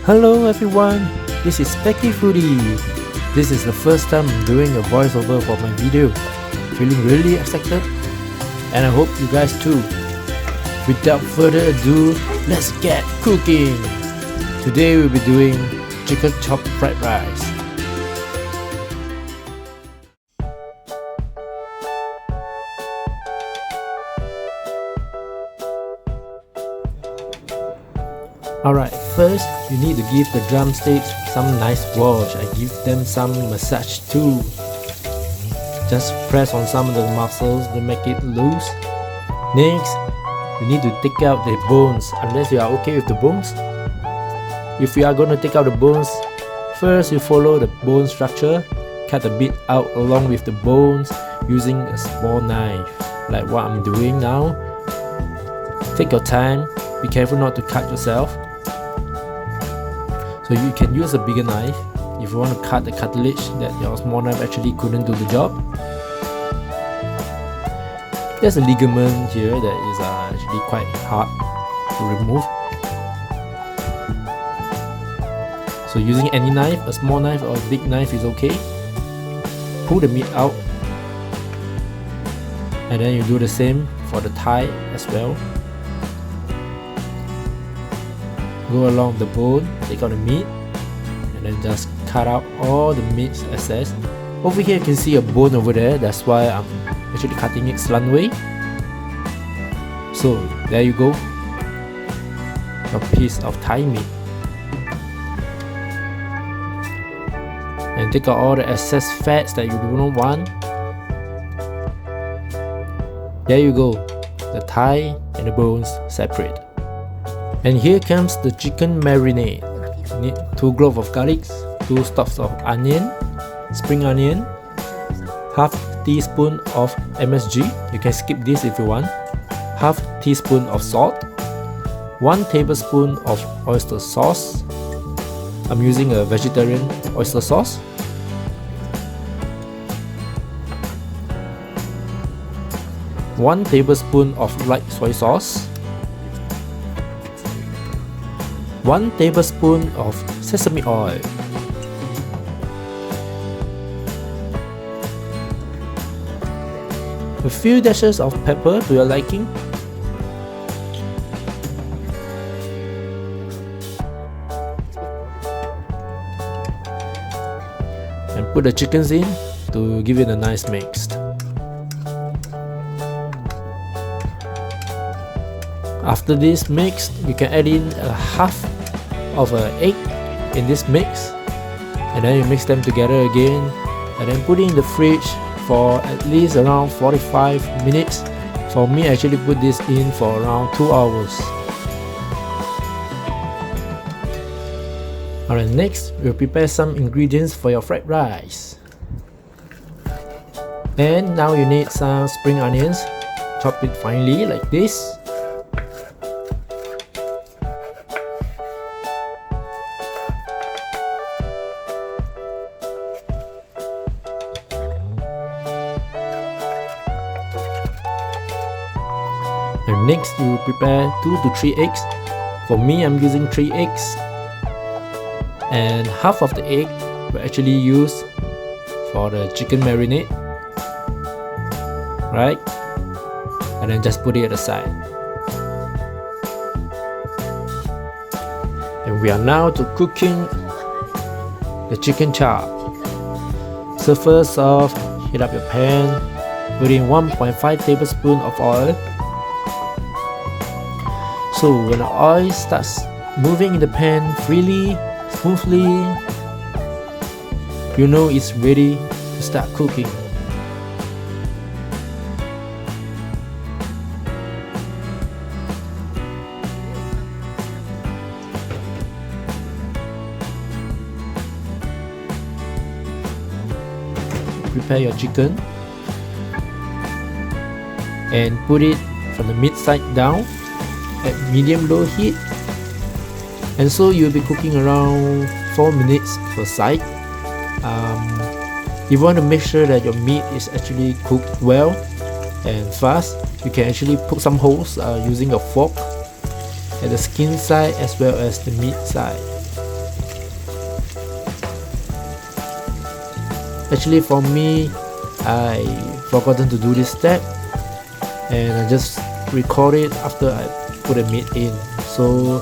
Hello everyone, this is Specky Foodie. This is the first time I'm doing a voiceover for my video. Feeling really excited, and I hope you guys too. Without further ado, let's get cooking. Today we'll be doing chicken chop fried rice. Alright, first you need to give the drumsticks some nice wash and give them some massage too. Just press on some of the muscles to make it loose. Next, you need to take out the bones unless you are okay with the bones. If you are going to take out the bones, first you follow the bone structure, cut a bit out along with the bones using a small knife, like what I'm doing now. Take your time, be careful not to cut yourself. So you can use a bigger knife if you want to cut the cartilage that your small knife actually couldn't do the job. There's a ligament here that is actually quite hard to remove. So using any knife, a small knife or a big knife is okay. Pull the meat out, and then you do the same for the thigh as well. Go along the bone, take out the meat, and then just cut out all the meat excess. Over here you can see a bone over there, that's why I'm actually cutting it slant way. So there you go, a piece of thigh meat. And take out all the excess fats that you do not want. There you go, the thigh and the bones separate. And here comes the chicken marinade. You need 2 cloves of garlic, 2 stalks of onion, spring onion, half teaspoon of MSG, you can skip this if you want, half teaspoon of salt, 1 tablespoon of oyster sauce. I'm using a vegetarian oyster sauce. One tablespoon of light soy sauce, 1 tablespoon of sesame oil, a few dashes of pepper to your liking, and put the chickens in to give it a nice mix. After this mix, you can add in a half of an egg in this mix, and then you mix them together again, and then put it in the fridge for at least around 45 minutes. For me, I actually put this in for around 2 hours. Alright, next we'll prepare some ingredients for your fried rice. And now you need some spring onions, chop it finely like this. And next you prepare 2 to 3 eggs. For me, I'm using 3 eggs, and half of the egg will actually use for the chicken marinade, right? And then just put it aside. And we are now to cooking the chicken chop. So first off, heat up your pan, put in 1.5 tablespoon of oil. So when the oil starts moving in the pan freely, smoothly, you know it's ready to start cooking. Prepare your chicken and put it from the mid side down at medium-low heat, and so you'll be cooking around 4 minutes per side. You want to make sure that your meat is actually cooked well and fast. You can actually poke some holes using a fork at the skin side as well as the meat side. Actually for me, I forgotten to do this step and I just record it after I put the meat in. So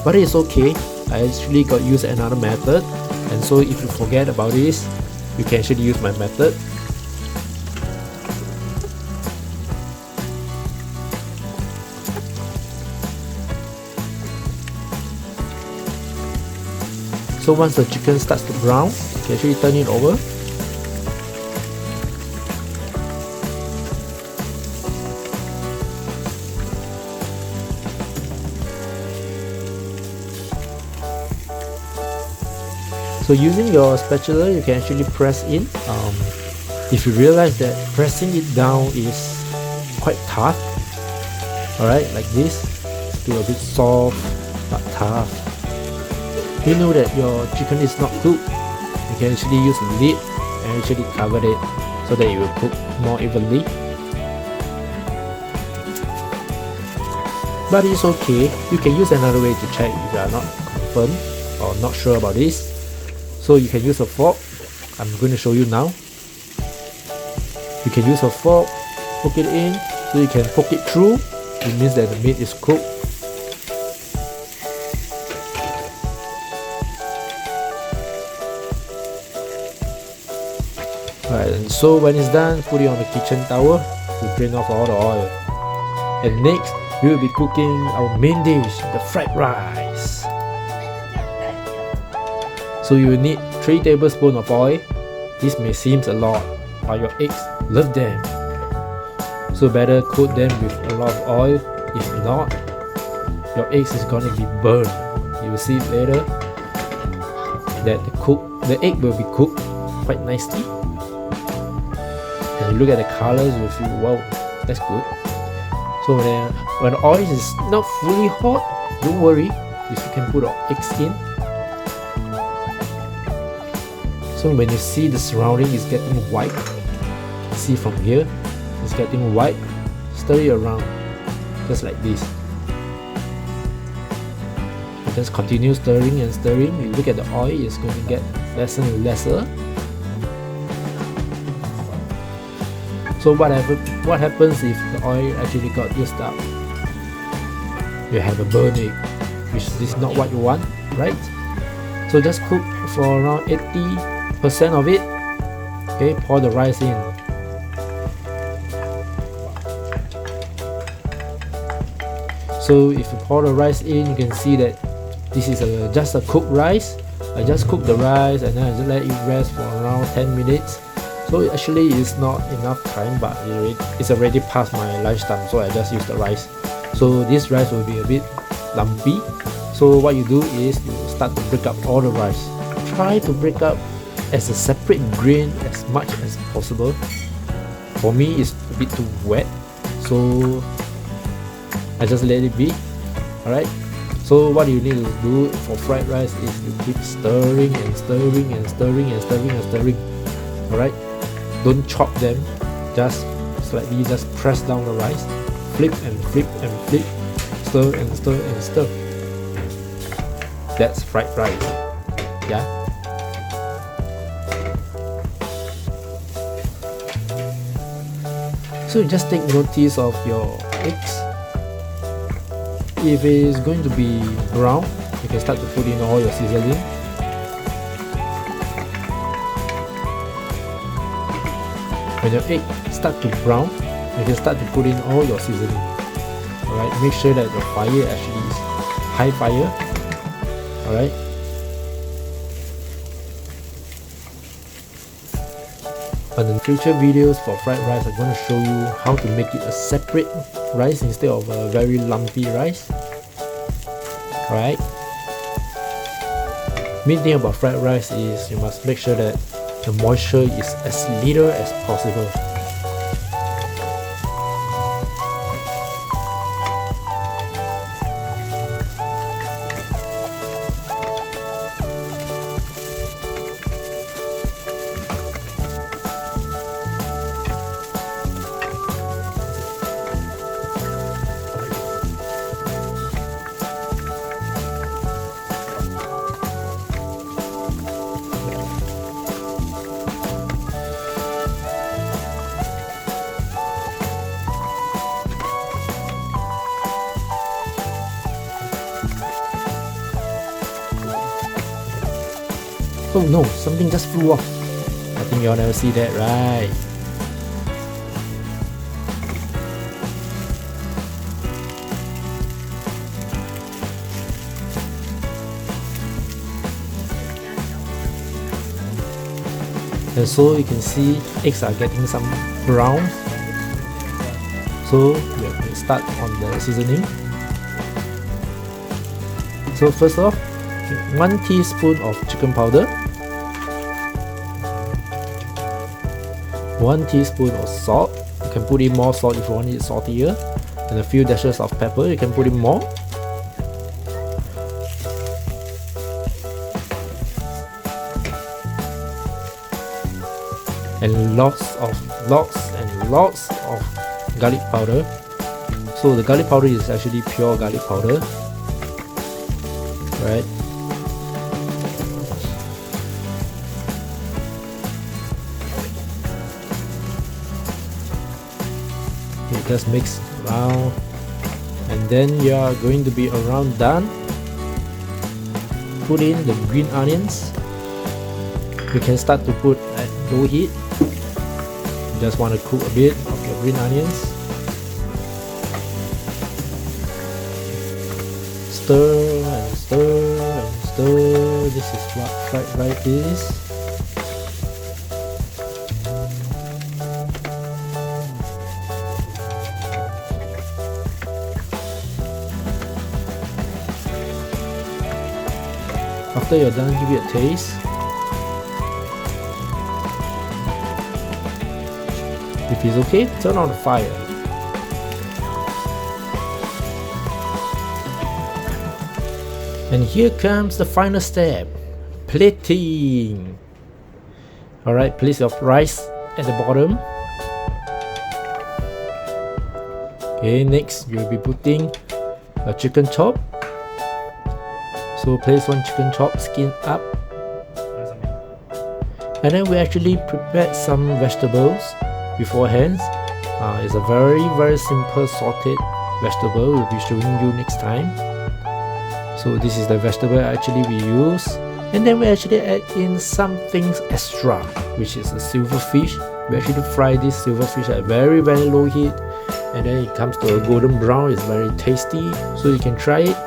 but it's okay, I actually got use another method, and so if you forget about this, you can actually use my method. So once the chicken starts to brown, you can actually turn it over. So using your spatula, you can actually press in. If you realize that pressing it down is quite tough, alright, like this, still a bit soft but tough, you know that your chicken is not cooked. You can actually use a lid and actually cover it so that it will cook more evenly. But it's okay, you can use another way to check if you are not confirmed or not sure about this. So you can use a fork. I'm going to show you now. You can use a fork, poke it in, so you can poke it through. It means that the meat is cooked. Alright, and so when it's done, put it on the kitchen towel to drain off all the oil. And next, we will be cooking our main dish, the fried rice. So you will need 3 tablespoons of oil. This may seem a lot, but your eggs love them. So better coat them with a lot of oil. If not, your eggs is gonna be burned. You will see later that the egg will be cooked quite nicely. And you look at the colors, you will feel, wow, that's good. So when the oil is not fully hot, don't worry, you can put the eggs in. So when you see the surrounding is getting white, see from here, it's getting white, stir it around, just like this. You just continue stirring and stirring. You look at the oil, it's going to get lesser and lesser. So what happens if the oil actually got used up? You have a burnt egg, which is not what you want, right? So just cook for around 80% of it. Okay, pour the rice in. So if you pour the rice in, you can see that this is just a cooked rice. I just cook the rice and then I just let it rest for around 10 minutes. So actually it's not enough time, but it's already past my lunchtime, so I just use the rice. So this rice will be a bit lumpy. So what you do is you start to break up all the rice. Try to break up as a separate grain as much as possible. For me, it's a bit too wet, so I just let it be. Alright. So what you need to do for fried rice is you keep stirring and stirring and stirring and stirring and stirring. Alright. Don't chop them. Just slightly just press down the rice. Flip and flip and flip. Stir and stir and stir. That's fried rice. Yeah. So just take notice of your eggs. If it is going to be brown, you can start to put in all your seasoning. When your egg start to brown, you can start to put in all your seasoning. Alright, make sure that your fire actually is high fire. Alright. On the future videos for fried rice, I'm going to show you how to make it a separate rice instead of a very lumpy rice. Alright. Main thing about fried rice is you must make sure that the moisture is as little as possible. Oh no, something just flew off. I think y'all never see that, right? And so you can see eggs are getting some brown. So we will start on the seasoning. So first off, 1 teaspoon of chicken powder, 1 teaspoon of salt. You can put in more salt if you want it saltier, and a few dashes of pepper. You can put in more. And lots and lots of garlic powder. So the garlic powder is actually pure garlic powder, right? Okay, just mix around, and then you are going to be around done. Put in the green onions. You can start to put at low heat. You just want to cook a bit of your green onions. Stir and stir and stir. This is what fried rice is. After you're done, give it a taste. If it's okay, turn on the fire. And here comes the final step, plating. Alright, place your rice at the bottom. Okay, next you'll be putting a chicken chop. So place 1 chicken chop, skin up. And then we actually prepared some vegetables beforehand. It's a very simple sauteed vegetable. We'll be showing you next time. So this is the vegetable actually we use, and then we actually add in some things extra, which is a silverfish. We actually fry this silverfish at very low heat, and then it comes to a golden brown. It's very tasty, so you can try it.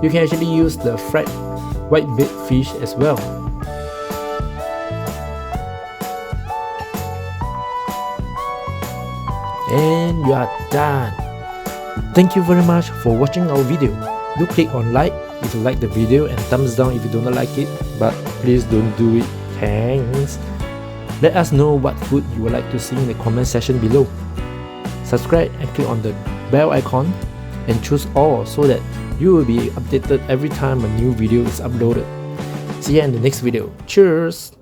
You can actually use the fried white bait fish as well. And you are done. Thank you very much for watching our video. Do click on like if you like the video, and thumbs down if you don't like it, but please don't do it. Thanks. Let us know what food you would like to see in the comment section below. Subscribe and click on the bell icon and choose all so that you will be updated every time a new video is uploaded. See you in the next video. Cheers!